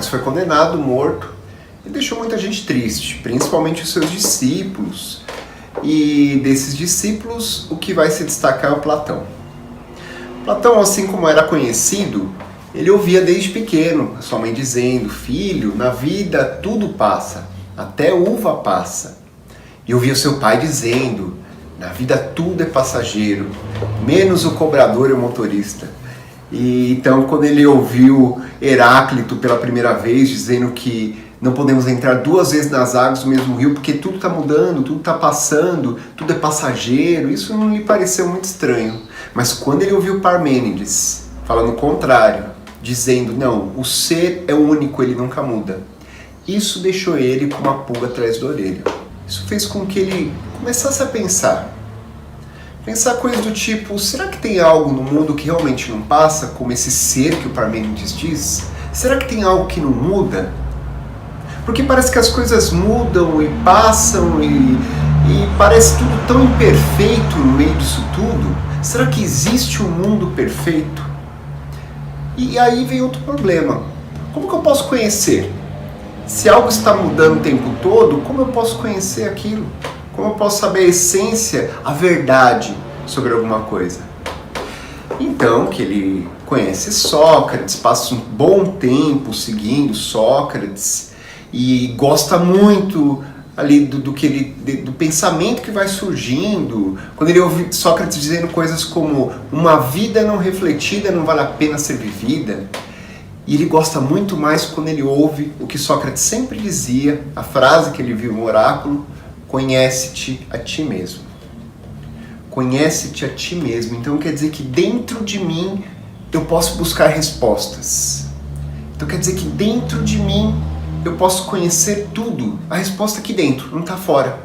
Sócrates foi condenado, morto, e deixou muita gente triste, principalmente os seus discípulos. E desses discípulos, o que vai se destacar é o Platão. Platão, assim como era conhecido, ele ouvia desde pequeno a sua mãe dizendo: filho, na vida tudo passa, até uva passa. E ouvia o seu pai dizendo: na vida tudo é passageiro, menos o cobrador e o motorista. E então, quando ele ouviu Heráclito pela primeira vez dizendo que não podemos entrar duas vezes nas águas do mesmo rio porque tudo está mudando, tudo está passando, tudo é passageiro, isso não lhe pareceu muito estranho. Mas quando ele ouviu Parmênides falando o contrário, dizendo: não, o ser é único, ele nunca muda, isso deixou ele com uma pulga atrás da orelha. Isso fez com que ele começasse a pensar coisas do tipo: será que tem algo no mundo que realmente não passa, como esse ser que o Parmênides diz? Será que tem algo que não muda? Porque parece que as coisas mudam e passam e parece tudo tão imperfeito no meio disso tudo. Será que existe um mundo perfeito? E aí vem outro problema. Como que eu posso conhecer? Se algo está mudando o tempo todo, como eu posso conhecer aquilo? Como eu posso saber a essência, a verdade sobre alguma coisa? Então, que ele conhece Sócrates, passa um bom tempo seguindo Sócrates e gosta muito ali do pensamento que vai surgindo. Quando ele ouve Sócrates dizendo coisas como: uma vida não refletida não vale a pena ser vivida. E ele gosta muito mais quando ele ouve o que Sócrates sempre dizia, a frase que ele viu no oráculo: conhece-te a ti mesmo. Conhece-te a ti mesmo. Então quer dizer que dentro de mim eu posso buscar respostas. Então quer dizer que dentro de mim eu posso conhecer tudo. A resposta aqui dentro, não está fora.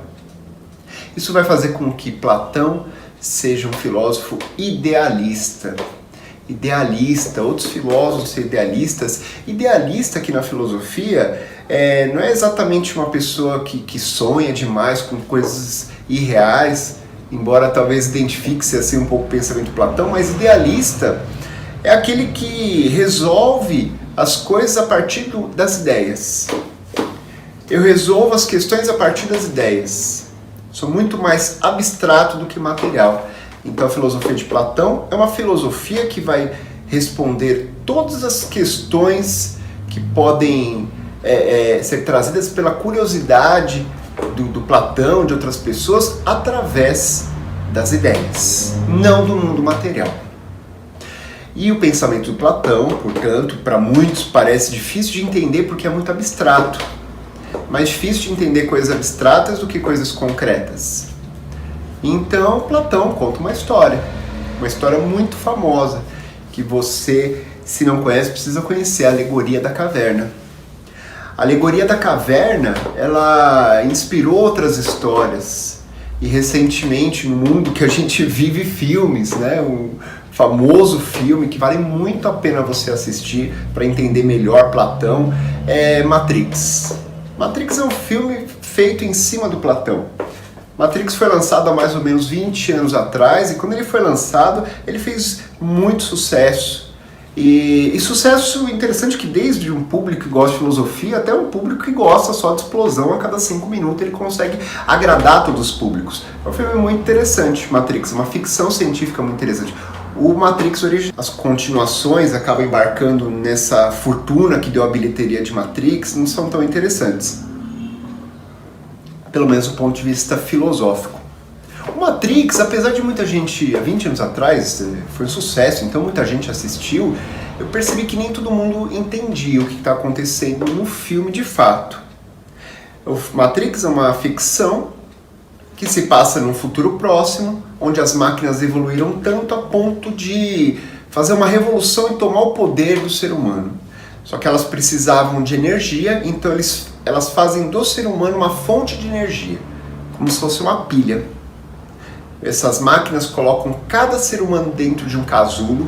Isso vai fazer com que Platão seja um filósofo idealista. Outros filósofos são idealistas. Idealista aqui na filosofia não é exatamente uma pessoa que sonha demais com coisas irreais, embora talvez identifique-se assim um pouco o pensamento de Platão, mas idealista é aquele que resolve as coisas a partir das ideias. Eu resolvo as questões a partir das ideias. Sou muito mais abstrato do que material. Então a filosofia de Platão é uma filosofia que vai responder todas as questões que podem ser trazidas pela curiosidade do Platão, de outras pessoas, através das ideias, não do mundo material. E o pensamento do Platão, portanto, para muitos parece difícil de entender porque é muito abstrato. Mais difícil de entender coisas abstratas do que coisas concretas. Então, Platão conta uma história muito famosa, que você, se não conhece, precisa conhecer, a Alegoria da Caverna. A Alegoria da Caverna, ela inspirou outras histórias, e recentemente, no mundo que a gente vive filmes, né? Um famoso filme que vale muito a pena você assistir para entender melhor Platão, é Matrix. Matrix é um filme feito em cima do Platão. Matrix foi lançado há mais ou menos 20 anos atrás, e quando ele foi lançado, ele fez muito sucesso. E sucesso interessante que desde um público que gosta de filosofia até um público que gosta só de explosão a cada 5 minutos, ele consegue agradar todos os públicos. É um filme muito interessante, Matrix, uma ficção científica muito interessante. O Matrix original, as continuações acabam embarcando nessa fortuna que deu a bilheteria de Matrix, não são tão interessantes. Pelo menos do ponto de vista filosófico. O Matrix, apesar de muita gente, há 20 anos atrás, foi um sucesso, então muita gente assistiu, eu percebi que nem todo mundo entendia o que está acontecendo no filme de fato. O Matrix é uma ficção que se passa num futuro próximo, onde as máquinas evoluíram tanto a ponto de fazer uma revolução e tomar o poder do ser humano. Só que elas precisavam de energia, então elas fazem do ser humano uma fonte de energia, como se fosse uma pilha. Essas máquinas colocam cada ser humano dentro de um casulo,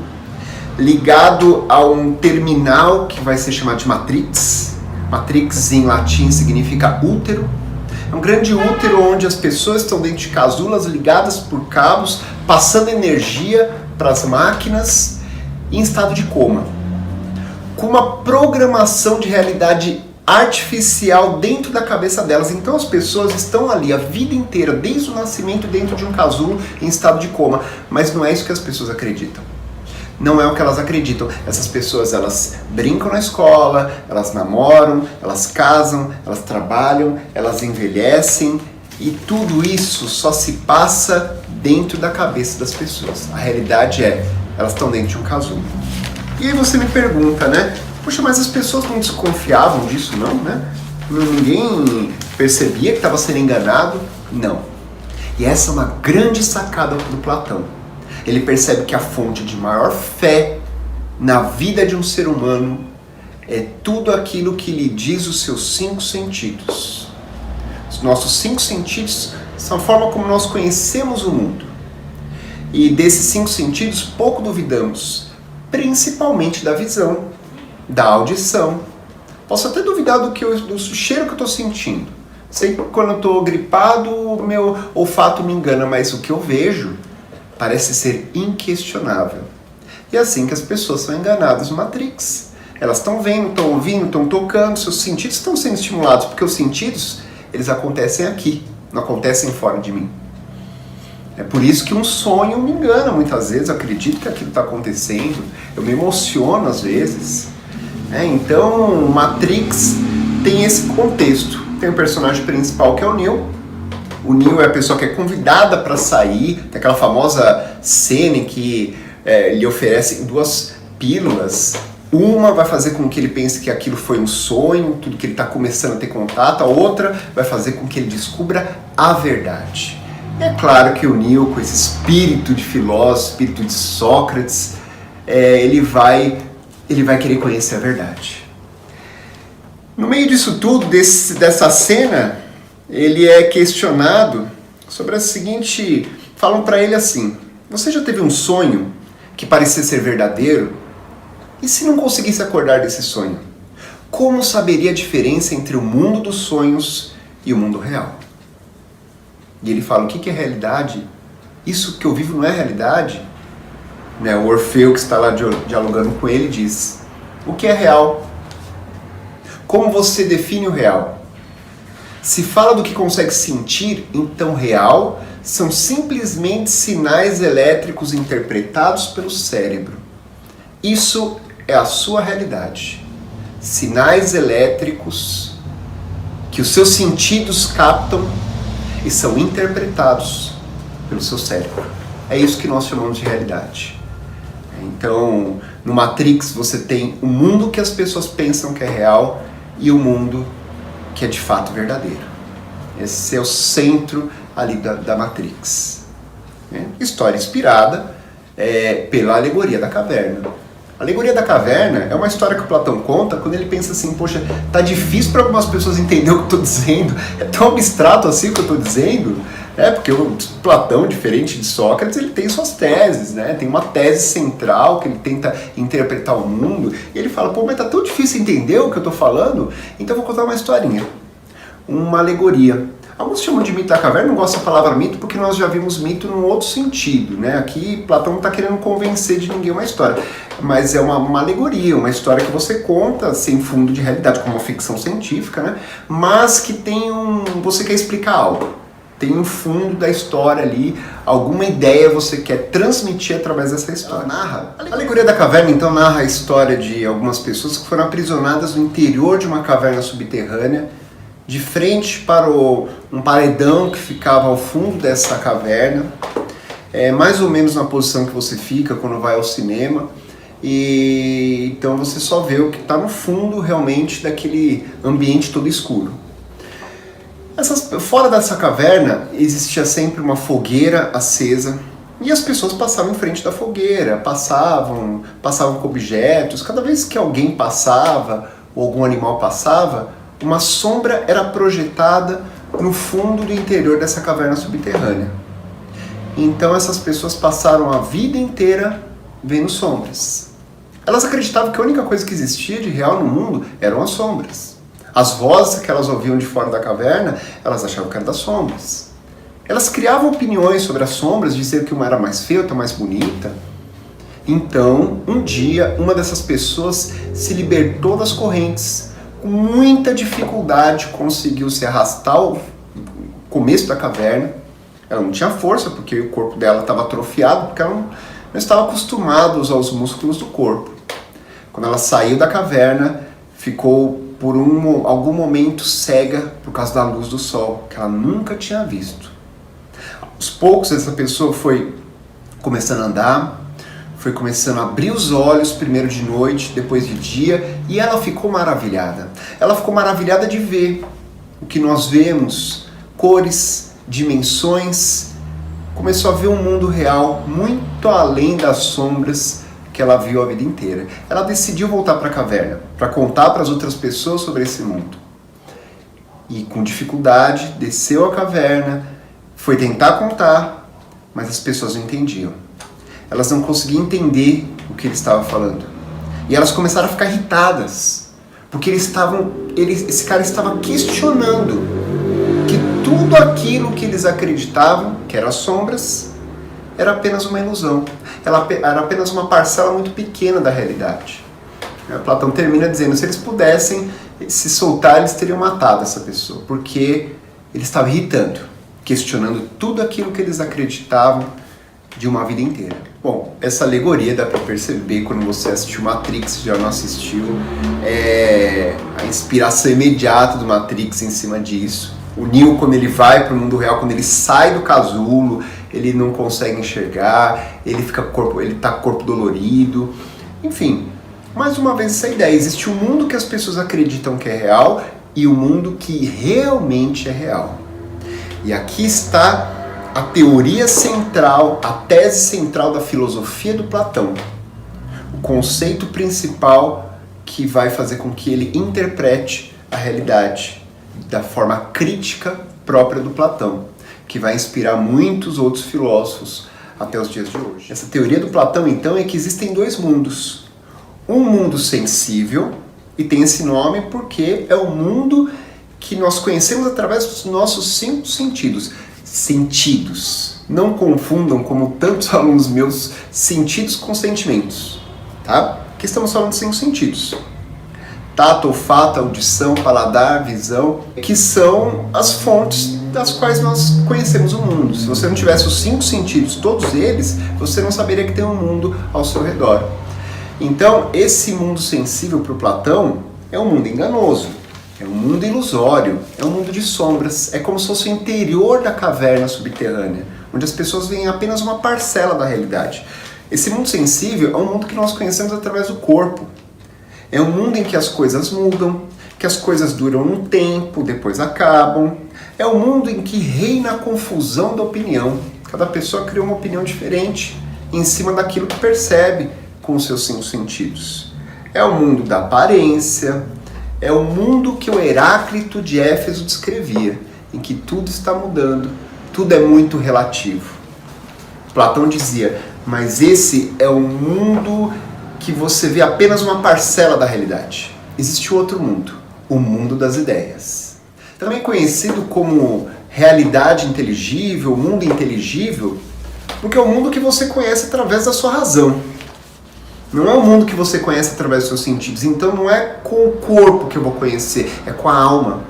ligado a um terminal que vai ser chamado de matrix. Matrix em latim significa útero. É um grande útero onde as pessoas estão dentro de casulas ligadas por cabos, passando energia para as máquinas em estado de coma. com uma programação de realidade artificial dentro da cabeça delas. Então as pessoas estão ali a vida inteira, desde o nascimento, dentro de um casulo em estado de coma. Mas não é isso que as pessoas acreditam. Não é o que elas acreditam. Essas pessoas, elas brincam na escola, elas namoram, elas casam, elas trabalham, elas envelhecem, e tudo isso só se passa dentro da cabeça das pessoas. A realidade é, elas estão dentro de um casulo. E aí você me pergunta, né? Poxa, mas as pessoas não desconfiavam disso, não, né? Ninguém percebia que estava sendo enganado? Não. E essa é uma grande sacada do Platão. Ele percebe que a fonte de maior fé na vida de um ser humano é tudo aquilo que lhe diz os seus 5 sentidos. Os nossos 5 sentidos são a forma como nós conhecemos o mundo. E desses 5 sentidos, pouco duvidamos, principalmente da visão, da audição. Posso até duvidar do cheiro que eu estou sentindo. Sei que quando eu estou gripado, o meu olfato me engana, mas o que eu vejo parece ser inquestionável. E é assim que as pessoas são enganadas no Matrix. Elas estão vendo, estão ouvindo, estão tocando, seus sentidos estão sendo estimulados, porque os sentidos, eles acontecem aqui, não acontecem fora de mim. É por isso que um sonho me engana muitas vezes, eu acredito que aquilo está acontecendo, eu me emociono às vezes. Então, Matrix tem esse contexto. Tem o personagem principal que é o Neo. O Neo é a pessoa que é convidada para sair, tem aquela famosa cena em que lhe oferecem 2 pílulas. Uma vai fazer com que ele pense que aquilo foi um sonho, tudo que ele está começando a ter contato. A outra vai fazer com que ele descubra a verdade. E é claro que o Neo, com esse espírito de filósofo, espírito de Sócrates, ele vai querer conhecer a verdade. No meio disso tudo, dessa cena, ele é questionado sobre a seguinte... Falam para ele assim: você já teve um sonho que parecia ser verdadeiro? E se não conseguisse acordar desse sonho? Como saberia a diferença entre o mundo dos sonhos e o mundo real? E ele fala, o que é realidade? Isso que eu vivo não é realidade? O Orfeu, que está lá dialogando com ele, diz, o que é real? Como você define o real? Se fala do que consegue sentir, então real são simplesmente sinais elétricos interpretados pelo cérebro. Isso é a sua realidade. Sinais elétricos que os seus sentidos captam e são interpretados pelo seu cérebro. É isso que nós chamamos de realidade. Então, no Matrix você tem o mundo que as pessoas pensam que é real e o mundo que é de fato verdadeiro. Esse é o centro ali da Matrix. História inspirada pela alegoria da caverna. A alegoria da caverna é uma história que o Platão conta quando ele pensa assim, poxa, tá difícil para algumas pessoas entender o que eu estou dizendo, é tão abstrato assim o que eu estou dizendo, porque o Platão, diferente de Sócrates, ele tem suas teses, tem uma tese central que ele tenta interpretar o mundo, e ele fala, pô, mas tá tão difícil entender o que eu estou falando, então eu vou contar uma historinha, uma alegoria. Alguns chamam de mito da caverna, não gosto da palavra mito porque nós já vimos mito num outro sentido, Aqui Platão não está querendo convencer de ninguém uma história, mas é uma alegoria, uma história que você conta sem fundo de realidade, como uma ficção científica, mas que tem você quer explicar algo, tem um fundo da história ali, alguma ideia você quer transmitir através dessa história. A alegoria da caverna então narra a história de algumas pessoas que foram aprisionadas no interior de uma caverna subterrânea, de frente para um paredão que ficava ao fundo dessa caverna, mais ou menos na posição que você fica quando vai ao cinema, e então você só vê o que está no fundo realmente daquele ambiente todo escuro. Fora dessa caverna existia sempre uma fogueira acesa, e as pessoas passavam em frente da fogueira, passavam com objetos. Cada vez que alguém passava, ou algum animal passava, uma sombra era projetada no fundo do interior dessa caverna subterrânea. Então essas pessoas passaram a vida inteira vendo sombras. Elas acreditavam que a única coisa que existia de real no mundo eram as sombras. As vozes que elas ouviam de fora da caverna, elas achavam que eram das sombras. Elas criavam opiniões sobre as sombras, diziam que uma era mais feia, outra mais bonita. Então, um dia, uma dessas pessoas se libertou das correntes. Com muita dificuldade, conseguiu se arrastar ao começo da caverna. Ela não tinha força, porque o corpo dela estava atrofiado, porque ela não estava acostumada a usar os músculos do corpo. Quando ela saiu da caverna, ficou por algum momento cega por causa da luz do sol, que ela nunca tinha visto. Aos poucos, essa pessoa foi começando a andar, foi começando a abrir os olhos, primeiro de noite, depois de dia, e ela ficou maravilhada. Ela ficou maravilhada de ver o que nós vemos, cores, dimensões. Começou a ver um mundo real muito além das sombras que ela viu a vida inteira. Ela decidiu voltar para a caverna, para contar para as outras pessoas sobre esse mundo. E com dificuldade, desceu a caverna, foi tentar contar, mas as pessoas não entendiam. Elas não conseguiam entender o que ele estava falando. E elas começaram a ficar irritadas, porque esse cara estava questionando que tudo aquilo que eles acreditavam, que eram as sombras, era apenas uma ilusão. Ela era apenas uma parcela muito pequena da realidade. Platão termina dizendo, se eles pudessem se soltar, eles teriam matado essa pessoa, porque ele estava irritando, questionando tudo aquilo que eles acreditavam de uma vida inteira. Bom, essa alegoria dá para perceber quando você assistiu Matrix, já não assistiu, a inspiração imediata do Matrix em cima disso. O Neo, quando ele vai para o mundo real, quando ele sai do casulo, ele não consegue enxergar, ele tá com o corpo dolorido, enfim. Mais uma vez essa ideia, existe um mundo que as pessoas acreditam que é real e o mundo que realmente é real. E aqui está a teoria central, a tese central da filosofia do Platão. O conceito principal que vai fazer com que ele interprete a realidade da forma crítica própria do Platão, que vai inspirar muitos outros filósofos até os dias de hoje. Essa teoria do Platão, então, é que existem dois mundos. Um mundo sensível, e tem esse nome porque é o mundo que nós conhecemos através dos nossos 5 sentidos. Sentidos. Não confundam, como tantos alunos meus, sentidos com sentimentos. Tá? Aqui estamos falando de 5 sentidos. Tato, olfato, audição, paladar, visão, que são as fontes das quais nós conhecemos o mundo. Se você não tivesse os 5 sentidos, todos eles, você não saberia que tem um mundo ao seu redor. Então, esse mundo sensível para o Platão é um mundo enganoso, é um mundo ilusório, é um mundo de sombras, é como se fosse o interior da caverna subterrânea, onde as pessoas veem apenas uma parcela da realidade. Esse mundo sensível é um mundo que nós conhecemos através do corpo. É um mundo em que as coisas mudam, que as coisas duram um tempo, depois acabam. É um mundo em que reina a confusão da opinião. Cada pessoa cria uma opinião diferente em cima daquilo que percebe com os seus 5 sentidos. É o mundo da aparência, é o mundo que o Heráclito de Éfeso descrevia, em que tudo está mudando, tudo é muito relativo. Platão dizia, mas esse é um mundo que você vê apenas uma parcela da realidade. Existe outro mundo, o mundo das ideias. Também conhecido como realidade inteligível, mundo inteligível, porque é o mundo que você conhece através da sua razão. Não é um mundo que você conhece através dos seus sentidos, então não é com o corpo que eu vou conhecer, é com a alma.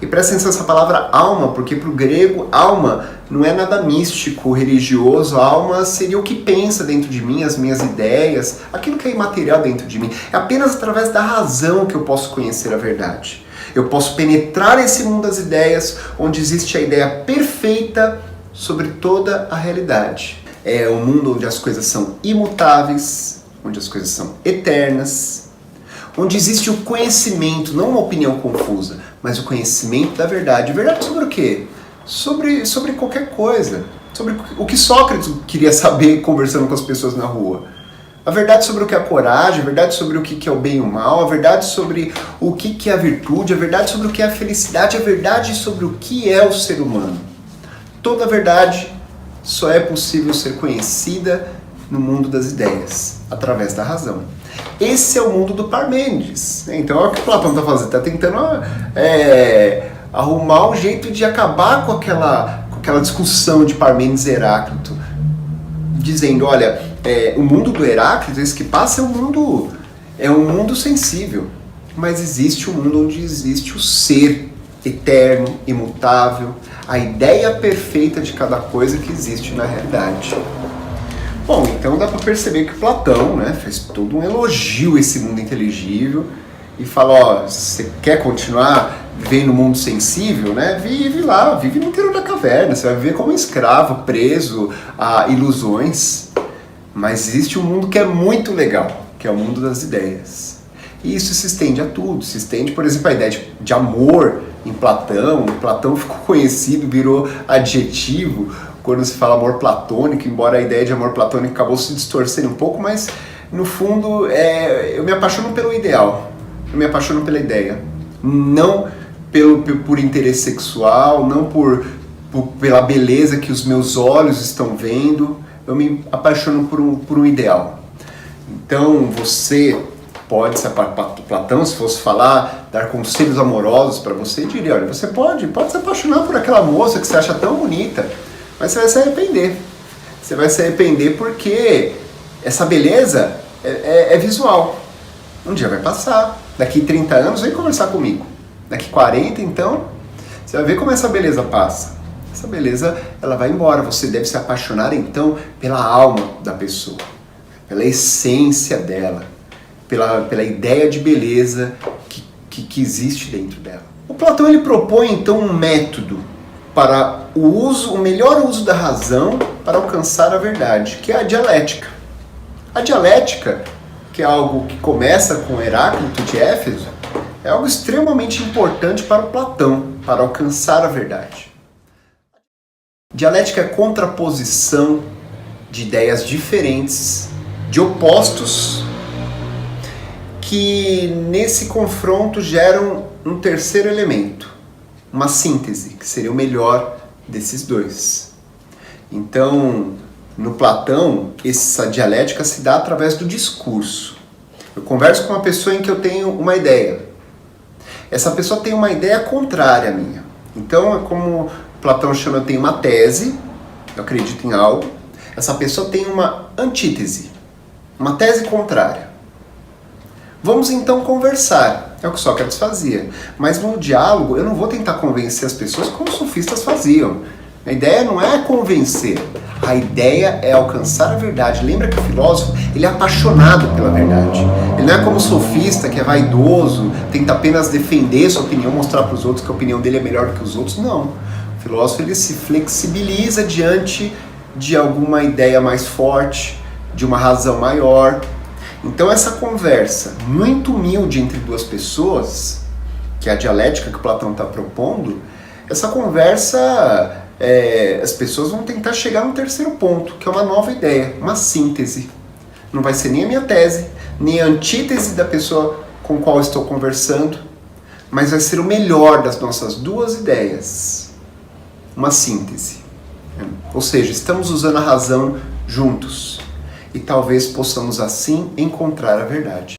E presta atenção nessa palavra alma, porque para o grego, alma não é nada místico, religioso. A alma seria o que pensa dentro de mim, as minhas ideias, aquilo que é imaterial dentro de mim. É apenas através da razão que eu posso conhecer a verdade. Eu posso penetrar esse mundo das ideias, onde existe a ideia perfeita sobre toda a realidade. É um mundo onde as coisas são imutáveis, onde as coisas são eternas, onde existe o conhecimento, não uma opinião confusa, mas o conhecimento da verdade. Verdade sobre o quê? Sobre qualquer coisa. Sobre o que Sócrates queria saber conversando com as pessoas na rua. A verdade sobre o que é a coragem, a verdade sobre o que é o bem e o mal, a verdade sobre o que é a virtude, a verdade sobre o que é a felicidade, a verdade sobre o que é o ser humano. Toda a verdade só é possível ser conhecida no mundo das ideias, através da razão. Esse é o mundo do Parmênides. Então, olha o que o Platão está fazendo. Está tentando arrumar um jeito de acabar com aquela discussão de Parmênides e Heráclito. Dizendo, olha, o mundo do Heráclito, esse que passa, é um mundo sensível. Mas existe um mundo onde existe o ser eterno, imutável, a ideia perfeita de cada coisa que existe na realidade. Bom, então dá para perceber que Platão, né, fez todo um elogio a esse mundo inteligível e fala, ó, você quer continuar vivendo no mundo sensível, né, vive lá, vive no interior da caverna, você vai viver como um escravo, preso a ilusões. Mas existe um mundo que é muito legal, que é o mundo das ideias. E isso se estende a tudo, se estende, por exemplo, a ideia de amor em Platão. Platão ficou conhecido, virou adjetivo quando se fala amor platônico, embora a ideia de amor platônico acabou se distorcendo um pouco, mas no fundo eu me apaixono pelo ideal, eu me apaixono pela ideia, não por interesse sexual, não pela beleza que os meus olhos estão vendo, eu me apaixono por um ideal. Então você pode ser Platão, se fosse falar, dar conselhos amorosos para você, diria, olha, você pode se apaixonar por aquela moça que você acha tão bonita, mas você vai se arrepender. Você vai se arrepender porque essa beleza é visual. Um dia vai passar, daqui 30 anos vem conversar comigo. Daqui 40, então, você vai ver como essa beleza passa. Essa beleza, ela vai embora. Você deve se apaixonar, então, pela alma da pessoa, pela essência dela, pela ideia de beleza que existe dentro dela. O Platão ele propõe então um método para o melhor uso da razão para alcançar a verdade, que é a dialética. A dialética, que é algo que começa com Heráclito de Éfeso, é algo extremamente importante para o Platão, para alcançar a verdade. Dialética é contraposição de ideias diferentes, de opostos, que nesse confronto geram um terceiro elemento, uma síntese, que seria o melhor desses dois. Então, no Platão, essa dialética se dá através do discurso. Eu converso com uma pessoa em que eu tenho uma ideia. Essa pessoa tem uma ideia contrária à minha. Então, é como Platão chama, eu tenho uma tese, eu acredito em algo. Essa pessoa tem uma antítese, uma tese contrária. Vamos então conversar, é o que Sócrates fazia. Mas no diálogo eu não vou tentar convencer as pessoas como os sofistas faziam. A ideia não é convencer, a ideia é alcançar a verdade. Lembra que o filósofo ele é apaixonado pela verdade. Ele não é como o sofista que é vaidoso, tenta apenas defender sua opinião, mostrar para os outros que a opinião dele é melhor do que os outros. Não, o filósofo ele se flexibiliza diante de alguma ideia mais forte, de uma razão maior. Então essa conversa muito humilde entre duas pessoas, que é a dialética que o Platão está propondo, essa conversa, as pessoas vão tentar chegar num terceiro ponto, que é uma nova ideia, uma síntese. Não vai ser nem a minha tese, nem a antítese da pessoa com qual estou conversando, mas vai ser o melhor das nossas duas ideias, uma síntese. Ou seja, estamos usando a razão juntos. E talvez possamos assim encontrar a verdade.